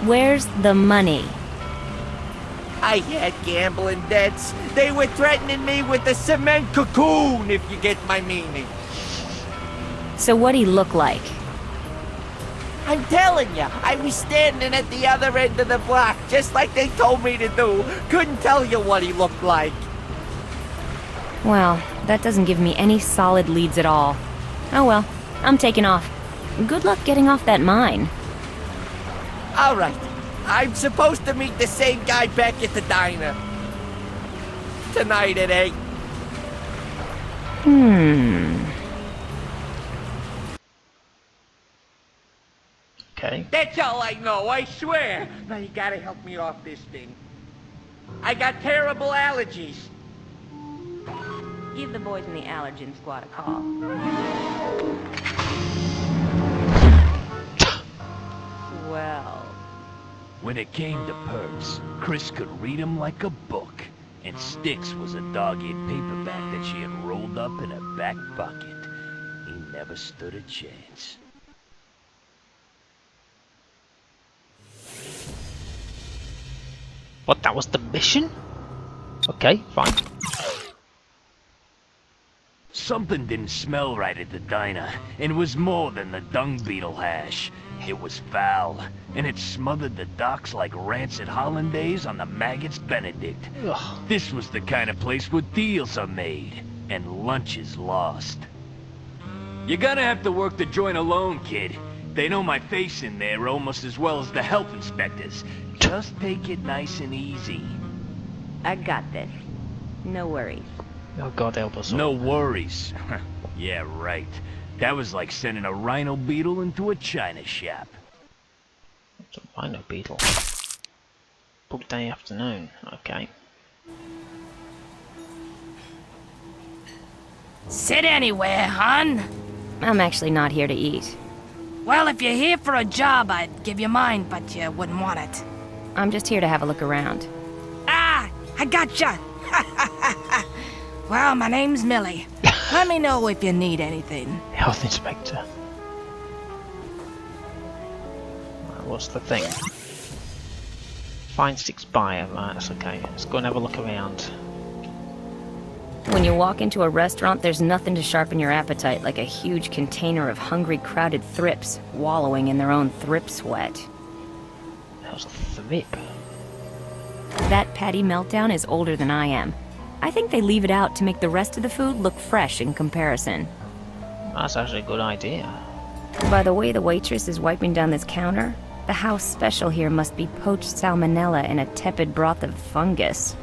Where's the money? I had gambling debts. They were threatening me with a cement cocoon, if you get my meaning. So what'd he look like? I'm telling you, I was standing at the other end of the block, just like they told me to do. Couldn't tell you what he looked like. Well, that doesn't give me any solid leads at all. Oh well, I'm taking off. Good luck getting off that mine. All right. I'm supposed to meet the same guy back at the diner. Tonight at 8. Okay. That's all I know, I swear. Now you gotta help me off this thing. I got terrible allergies. Give the boys in the allergen squad a call. Well... When it came to perks, Chris could read 'em like a book, and Styx was a dog-eared paperback that she had rolled up in her back pocket. He never stood a chance. What, that was the mission? Okay, fine. Something didn't smell right at the diner, and it was more than the dung beetle hash. It was foul, and it smothered the docks like rancid hollandaise on the maggots Benedict. Ugh. This was the kind of place where deals are made, and lunches lost. You're gonna have to work the joint alone, kid. They know my face in there almost as well as the health inspectors. Just take it nice and easy. I got this. No worries. Oh God help us all. No worries. Yeah, right. That was like sending a rhino beetle into a china shop. It's a rhino beetle. Book day afternoon. Okay. Sit anywhere, hon. I'm actually not here to eat. Well, if you're here for a job, I'd give you mine, but you wouldn't want it. I'm just here to have a look around. Ah, I gotcha. Well, my name's Millie. Let me know if you need anything. Health inspector. Right, what's the thing? Find 6 buyer. Right, that's okay. Let's go and have a look around. When you walk into a restaurant, there's nothing to sharpen your appetite like a huge container of hungry, crowded thrips wallowing in their own thrip sweat. How's a thrip? That patty meltdown is older than I am. I think they leave it out to make the rest of the food look fresh in comparison. That's actually a good idea. By the way the waitress is wiping down this counter, the house special here must be poached salmonella in a tepid broth of fungus.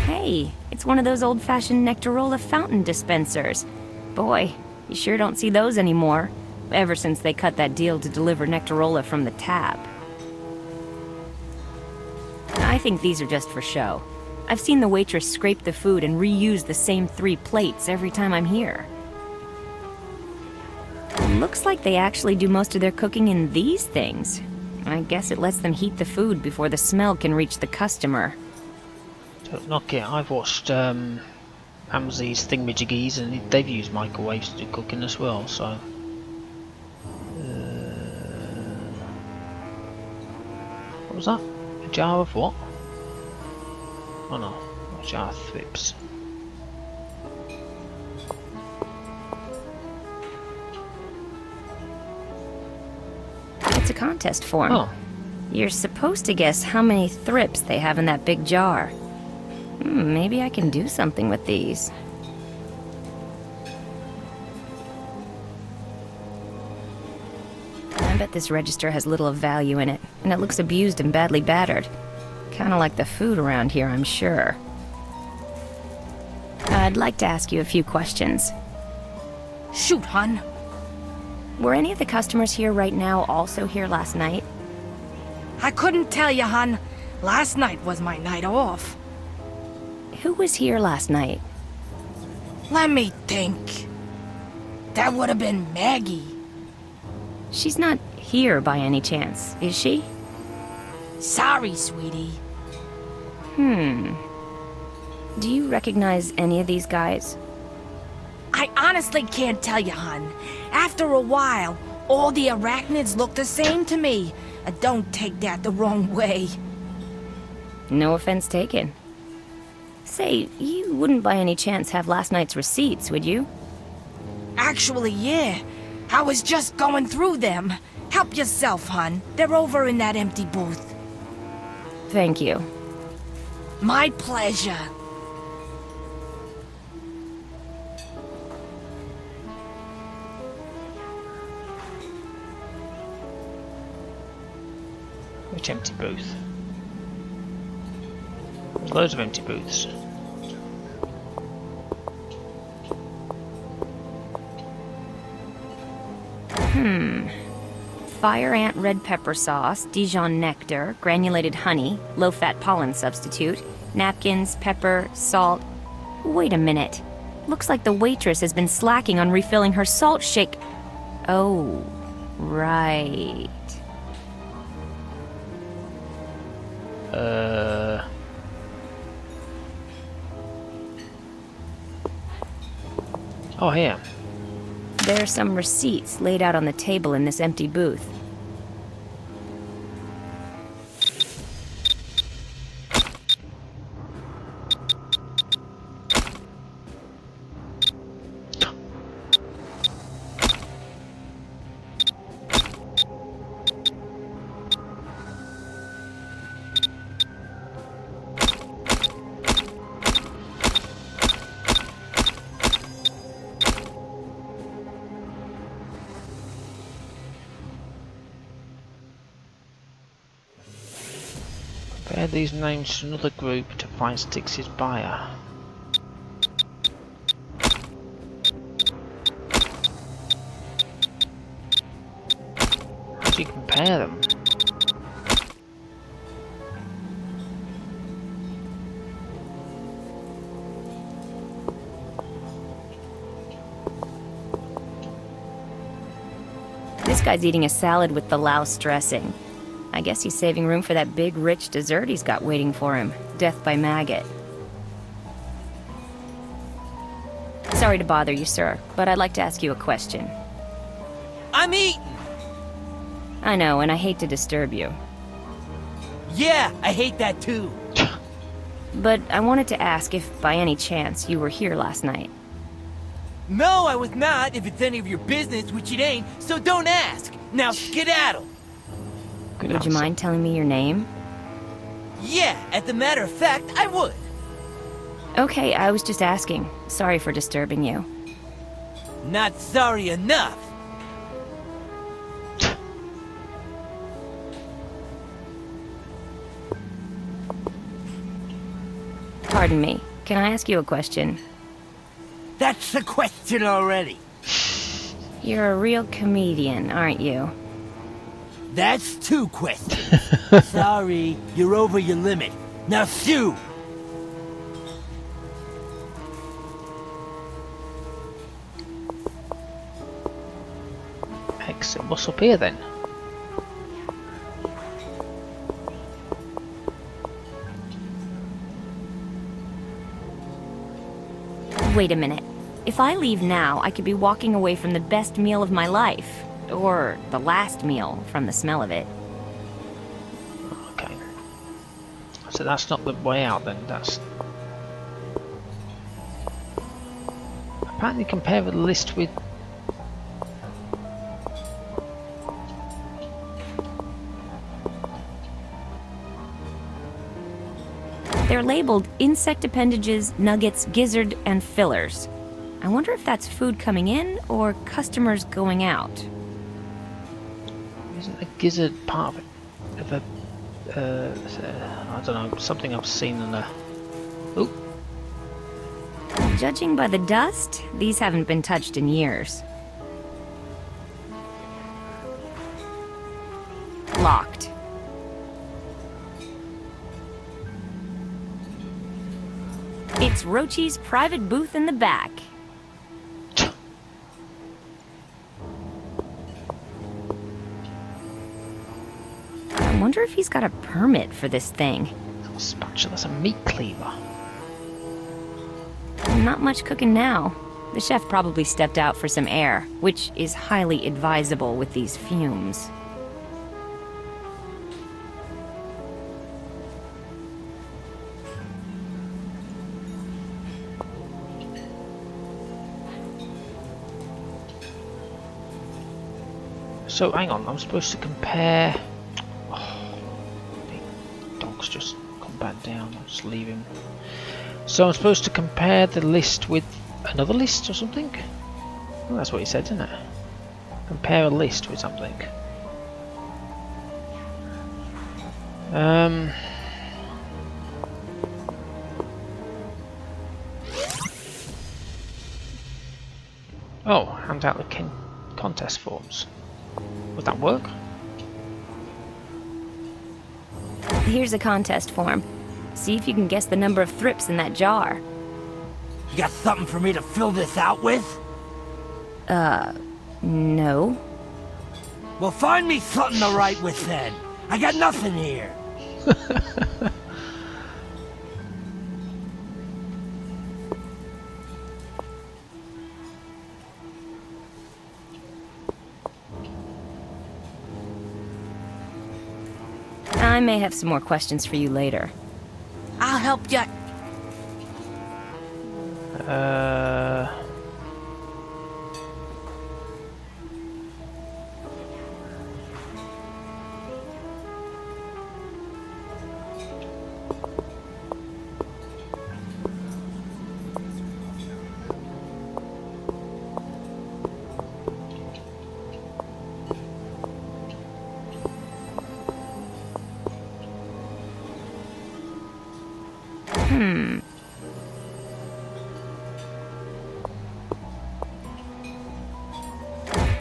Hey, it's one of those old-fashioned Nectarola fountain dispensers. Boy, you sure don't see those anymore, ever since they cut that deal to deliver Nectarola from the tap. I think these are just for show. I've seen the waitress scrape the food and reuse the same 3 plates every time I'm here. Looks like they actually do most of their cooking in these things. I guess it lets them heat the food before the smell can reach the customer. Don't knock it. I've watched Hamzy's thingamajiggies and they've used microwaves to do cooking as well, so... what was that? A jar of what? Oh no, a jar of thrips. It's a contest form. Oh. You're supposed to guess how many thrips they have in that big jar. Maybe I can do something with these. I bet this register has little of value in it, and it looks abused and badly battered. Kinda like the food around here, I'm sure. I'd like to ask you a few questions. Shoot, hon. Were any of the customers here right now also here last night? I couldn't tell you, hon. Last night was my night off. Who was here last night? Let me think. That would have been Maggie. She's not here by any chance, is she? Sorry, sweetie. Do you recognize any of these guys? I honestly can't tell you, hon. After a while, All the arachnids look the same to me. Don't take that the wrong way. No offense taken. Say, you wouldn't by any chance have last night's receipts, would you? Actually, yeah. I was just going through them. Help yourself, hon. They're over in that empty booth. Thank you. My pleasure. Which empty booth? There's loads of empty booths. Fire ant red pepper sauce, Dijon nectar, granulated honey, low-fat pollen substitute, napkins, pepper, salt. Wait a minute. Looks like the waitress has been slacking on refilling her salt shake. Oh, right. Oh, here. There are some receipts laid out on the table in this empty booth. Compare these names to another group to find Styx's buyer. How do you compare them? This guy's eating a salad with the louse dressing. I guess he's saving room for that big, rich dessert he's got waiting for him. Death by maggot. Sorry to bother you, sir, but I'd like to ask you a question. I'm eating! I know, and I hate to disturb you. Yeah, I hate that too. But I wanted to ask if, by any chance, you were here last night. No, I was not, if it's any of your business, which it ain't, so don't ask. Now skedaddle. Good Would you answer. mind telling me your name? Yeah, as a matter of fact, I would. Okay, I was just asking. Sorry for disturbing you. Not sorry enough. Pardon me. Can I ask you a question? That's the question already. You're a real comedian, aren't you? That's 2 questions. Sorry, you're over your limit. Now sue! Excellent. What's up here then? Wait a minute. If I leave now, I could be walking away from the best meal of my life. Or the last meal, from the smell of it. Okay. So that's not the way out then, that's... Apparently compare the list with... They're labeled insect appendages, nuggets, gizzard, and fillers. I wonder if that's food coming in or customers going out. Isn't a gizzard part of a... I don't know, something I've seen in a... Oop. Judging by the dust, these haven't been touched in years. Locked. It's Rochi's private booth in the back. I wonder if he's got a permit for this thing. A spatula, that's a meat cleaver. Not much cooking now. The chef probably stepped out for some air, which is highly advisable with these fumes. So hang on, I'm supposed to compare. Oh, the dog's just come back down. I'll just leave him. So I'm supposed to compare the list with another list or something? Well, that's what he said, isn't it? Compare a list with something. Oh, hand out the contest forms. Would that work? Here's a contest form. See if you can guess the number of thrips in that jar. You got something for me to fill this out with? No. Well, find me something to write with then. I got nothing here. I may have some more questions for you later. I'll help you.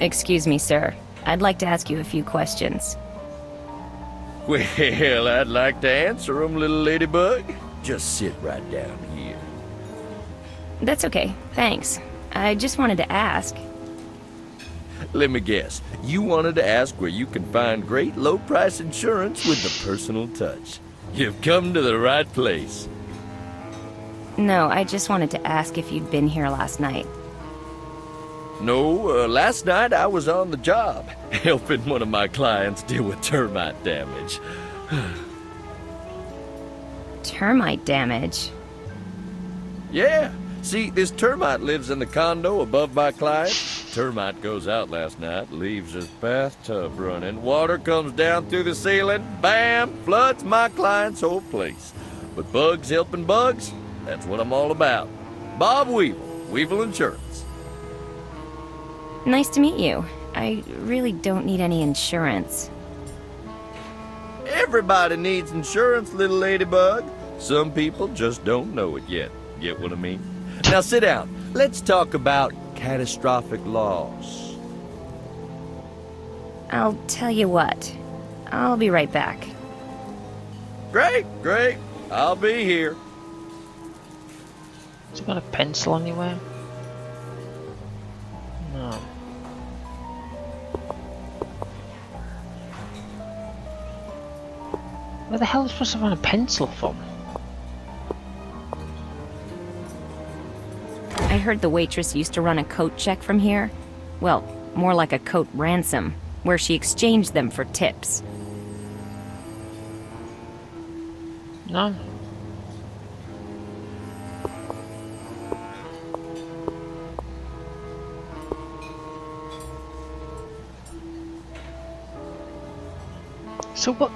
Excuse me, sir. I'd like to ask you a few questions. Well, I'd like to answer 'em, little ladybug. Just sit right down here. That's okay, thanks. I just wanted to ask. Let me guess. You wanted to ask where you can find great low-price insurance with the personal touch. You've come to the right place. No, I just wanted to ask if you'd been here last night. No, last night I was on the job, helping one of my clients deal with termite damage. Termite damage? Yeah, see, this termite lives in the condo above my client. Termite goes out last night, leaves his bathtub running. Water comes down through the ceiling, bam, floods my client's whole place. But bugs helping bugs, that's what I'm all about. Bob Weevil, Weevil Insurance. Nice to meet you. I really don't need any insurance. Everybody needs insurance, little ladybug. Some people just don't know it yet. Get what I mean? Now sit down. Let's talk about catastrophic loss. I'll tell you what. I'll be right back. Great, great. I'll be here. Has he got a pencil anywhere? No. Where the hell is supposed to find a pencil from? I heard the waitress used to run a coat check from here. Well, more like a coat ransom, where she exchanged them for tips. No. So what?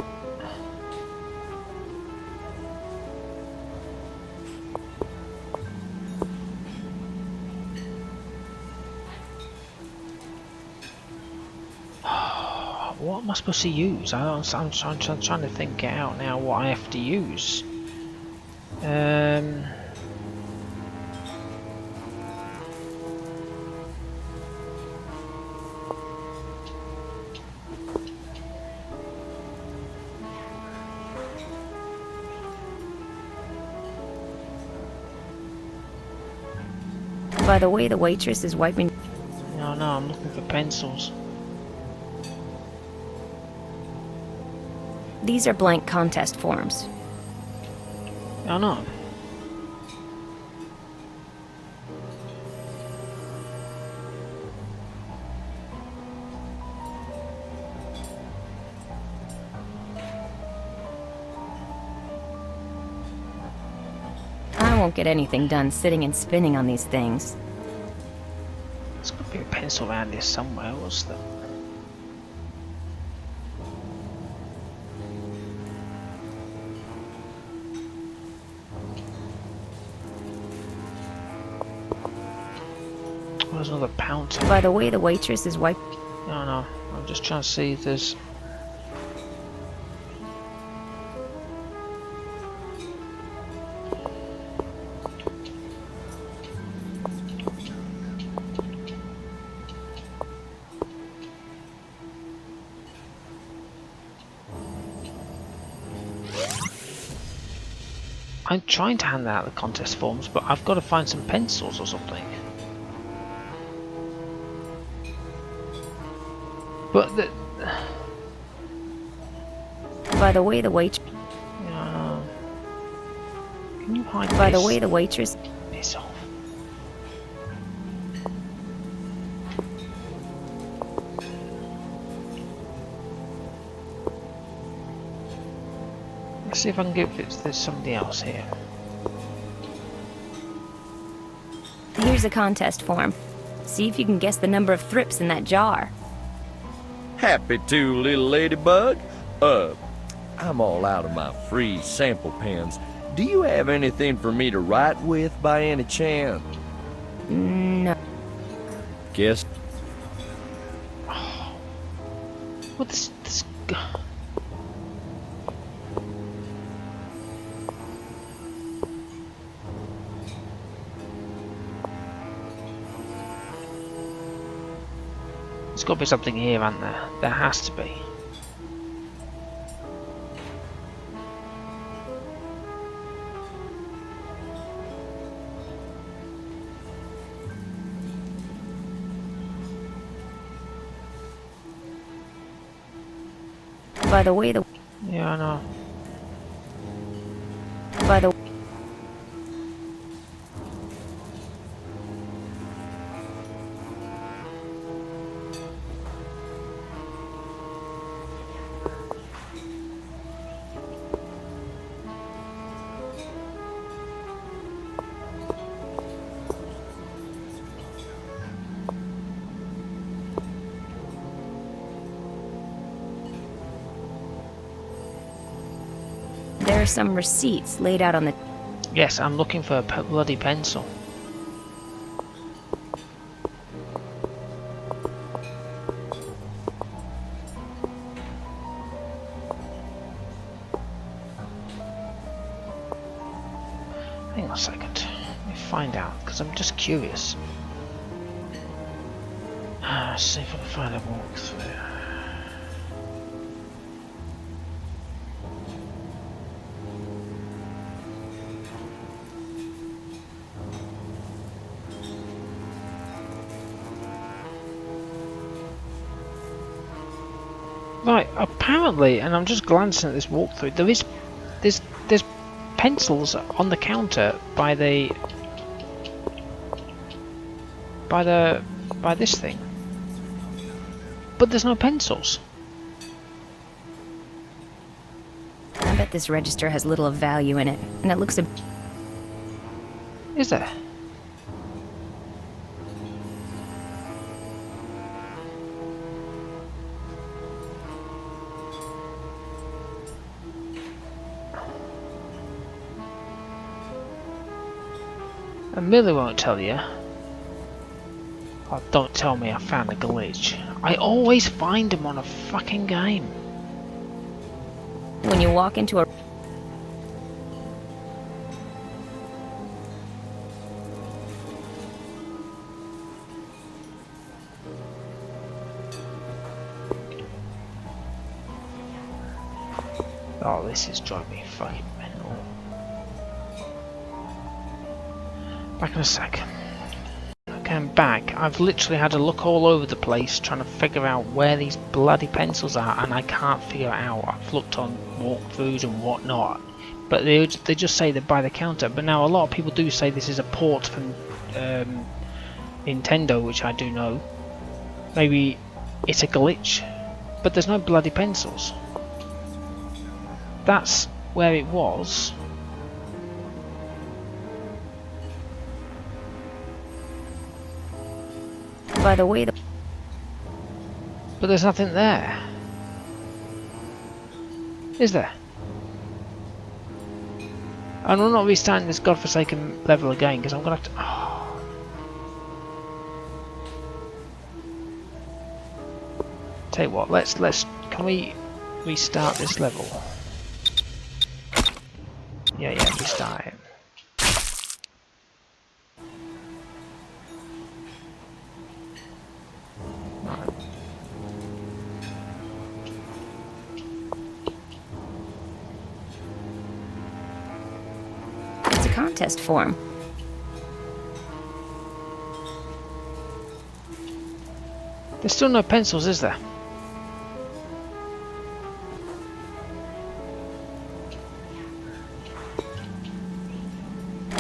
What am I supposed to use? I'm trying to think it out now what I have to use. By the way, the waitress is wiping... No, I'm looking for pencils. These are blank contest forms. Oh no. won't get anything done sitting and spinning on these things. There's got to be a pencil around here somewhere, was there? Oh, there's another pounder. By the way, the waitress is wiping. No, I'm just trying to see if there's... I'm trying to hand out the contest forms, but I've got to find some pencils or something. But the... By the way, the wait. Can you hide By this? the way, the waitress. Piss off. Let's see if I can get if there's somebody else here. Here's a contest form. See if you can guess the number of thrips in that jar. Happy to, little ladybug. I'm all out of my free sample pens. Do you have anything for me to write with by any chance? No. Guess. What this There's got to be something here, hasn't there? There has to be. By the way, the. Yeah, I know. By the. There are some receipts laid out on the. Yes, I'm looking for a bloody pencil. Hang on a second. Let me find out, because I'm just curious. Let's see if I can find a walkthrough. Right, apparently, and I'm just glancing at this walkthrough, there's pencils on the counter by this thing. But there's no pencils. I bet this register has little of value in it, and it looks a. Is there? And Millie won't tell you. Oh, don't tell me I found a glitch. I always find them on a fucking game. When you walk into a. Oh, this is driving me fucking mental. Back in a sec. Okay, I'm back. I've literally had to look all over the place trying to figure out where these bloody pencils are, and I can't figure it out. I've looked on walkthroughs and whatnot, but they just say they're by the counter. But now a lot of people do say this is a port from Nintendo, which I do know. Maybe it's a glitch, but there's no bloody pencils. That's where it was. By the way, But there's nothing there. Is there? And I'm not restarting this godforsaken level again because I'm gonna have to. Oh. Tell you what, let's can we restart this level? Yeah, restart it. Right. it's a contest form. There's still no pencils, is there?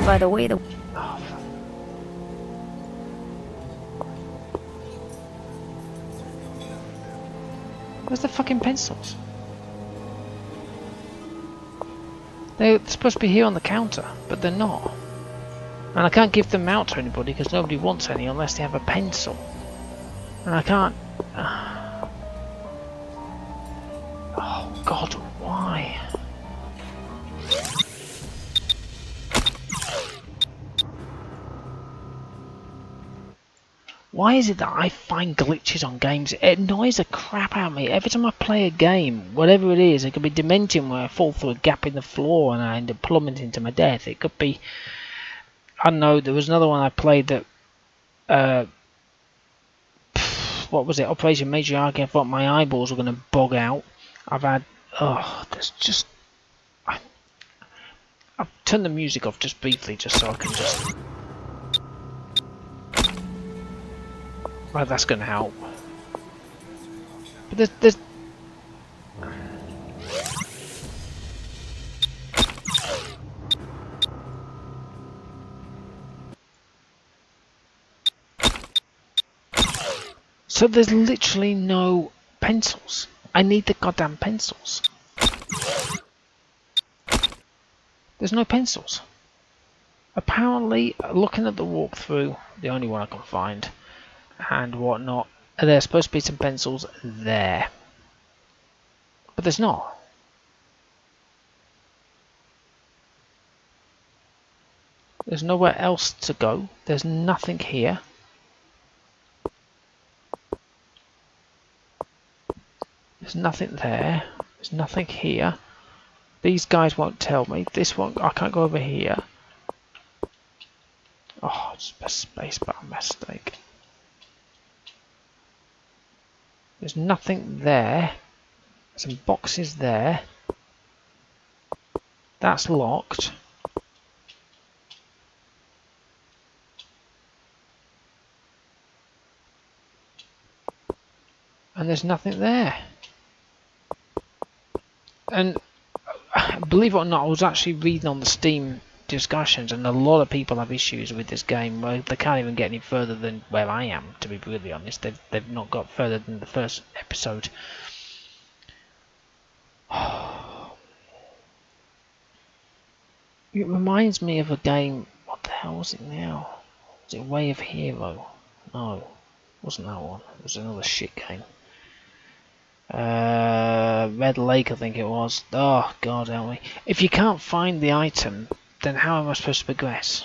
By the way, the Oh, fuck. Where's the fucking pencils? They're supposed to be here on the counter, but they're not. And I can't give them out to anybody because nobody wants any unless they have a pencil. And I can't. Oh God, why? Why is it that I find glitches on games? It annoys the crap out of me. Every time I play a game, whatever it is, it could be Dimension where I fall through a gap in the floor and I end up plummeting to my death. It could be, I don't know, there was another one I played that, what was it, Operation Matriarchy. I thought my eyeballs were going to bog out. I've had, there's just, I've turned the music off just briefly just so I can just... Right, that's going to help. But there's... So there's literally no pencils. I need the goddamn pencils. There's no pencils. Apparently, looking at the walkthrough, the only one I can find, and whatnot, there's supposed to be some pencils there. But there's not. There's nowhere else to go. There's nothing here. There's nothing there. There's nothing here. These guys won't tell me. This one, I can't go over here. Oh, it's a spacebar mistake. There's nothing there. Some boxes there. That's locked. And there's nothing there. And believe it or not, I was actually reading on the Steam discussions, and a lot of people have issues with this game where they can't even get any further than where I am, to be brutally honest. They've not got further than the first episode. It reminds me of a game. What the hell was it now? Was it Way of Hero? No, wasn't that one. It was another shit game. Red Lake, I think it was. Oh God help me. If you can't find the item, then how am I supposed to progress?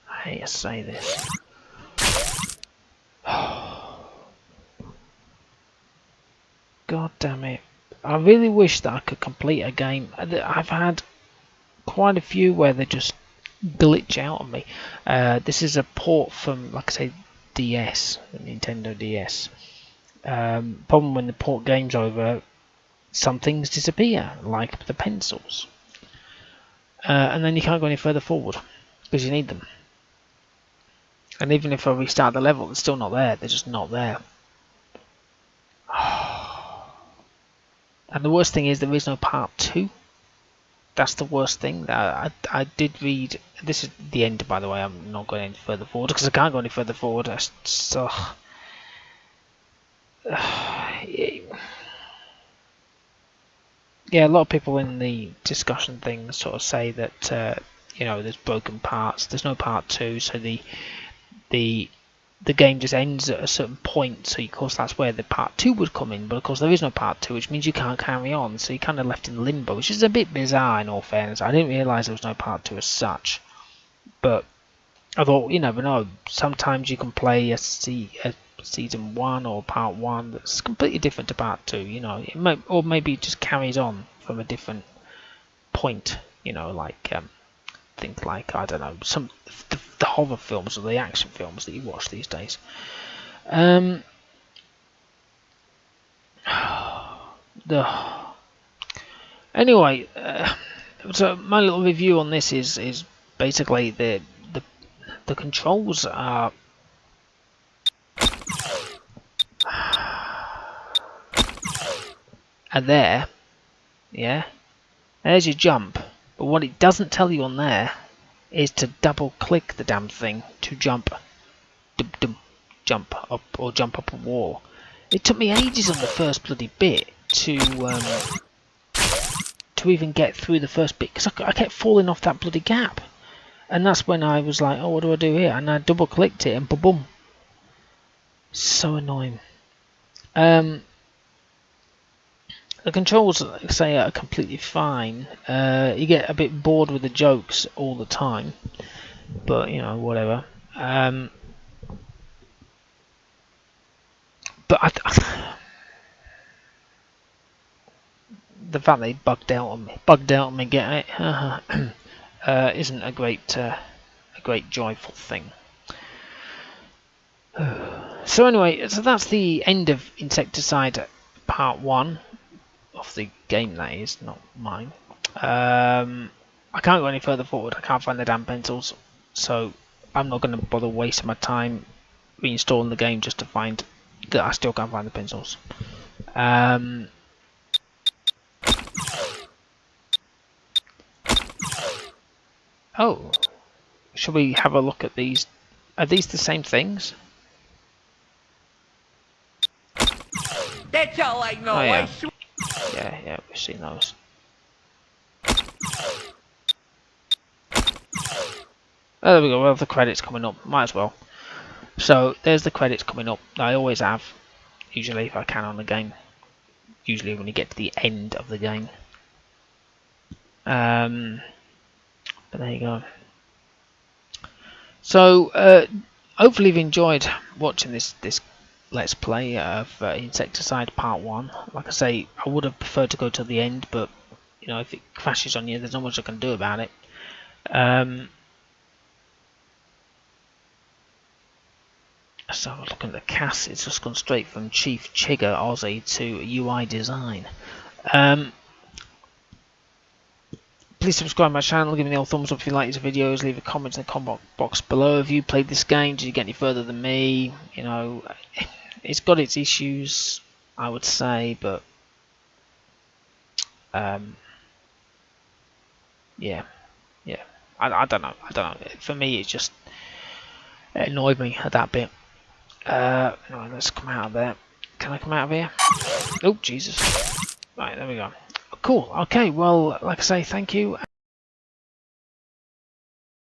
I hate to say this. God damn it. I really wish that I could complete a game. I've had quite a few where they just glitch out on me. This is a port from, like I say, DS, Nintendo DS. Problem when the port game's over, some things disappear, like the pencils. And then you can't go any further forward, because you need them. And even if I restart the level, it's still not there. They're just not there. And the worst thing is there is no part 2. That's the worst thing. I did read. This is the end, by the way. I'm not going any further forward because I can't go any further forward. So, yeah, a lot of people in the discussion thing sort of say that you know, there's broken parts. There's no part 2, so the game just ends at a certain point. So of course that's where the part 2 would come in. But of course there is no part 2, which means you can't carry on. So you're kind of left in limbo, which is a bit bizarre in all fairness. I didn't realise there was no part 2 as such. But I thought, you never know. Sometimes you can play a season 1 or part 1 that's completely different to part 2. You know, or maybe it just carries on from a different point. You know, like things like, I don't know, the horror films or the action films that you watch these days. Anyway, so my little review on this is basically the controls are there. Yeah, there's your jump. But what it doesn't tell you on there is to double click the damn thing to jump up or jump up a wall. It took me ages on the first bloody bit to even get through the first bit because I kept falling off that bloody gap. And that's when I was like, oh, what do I do here? And I double clicked it and boom. So annoying. The controls, like I say, are completely fine. You get a bit bored with the jokes all the time, but you know, whatever. But the fact they bugged out on me, get it, isn't a great joyful thing. So anyway, so that's the end of Insecticide Part 1. Of the game, that is, not mine. I can't go any further forward. I can't find the damn pencils, so I'm not going to bother wasting my time reinstalling the game just to find that I still can't find the pencils. Oh, shall we have a look at these? Are these the same things? That's all I know. Oh, yeah. I swear. Yeah, we've seen those. Oh, there we go. Well, the credits coming up. Might as well. So there's the credits coming up. I always have, usually if I can on the game. Usually when you get to the end of the game. But there you go. So hopefully you've enjoyed watching this Let's Play of Insecticide Part 1. Like I say, I would have preferred to go to the end, but you know, if it crashes on you, there's not much I can do about it. So looking at the cast, it's just gone straight from Chief Chigger Aussie to UI design. Please subscribe to my channel, give me the old thumbs up if you like these videos, leave a comment in the comment box below. If you played this game, did you get any further than me? You know, it's got its issues, I would say, but yeah, I don't know. For me, it just annoyed me at that bit. Anyway, let's come out of there. Can I come out of here? Oh, Jesus. Right, there we go. Cool. Okay, well, like I say, thank you.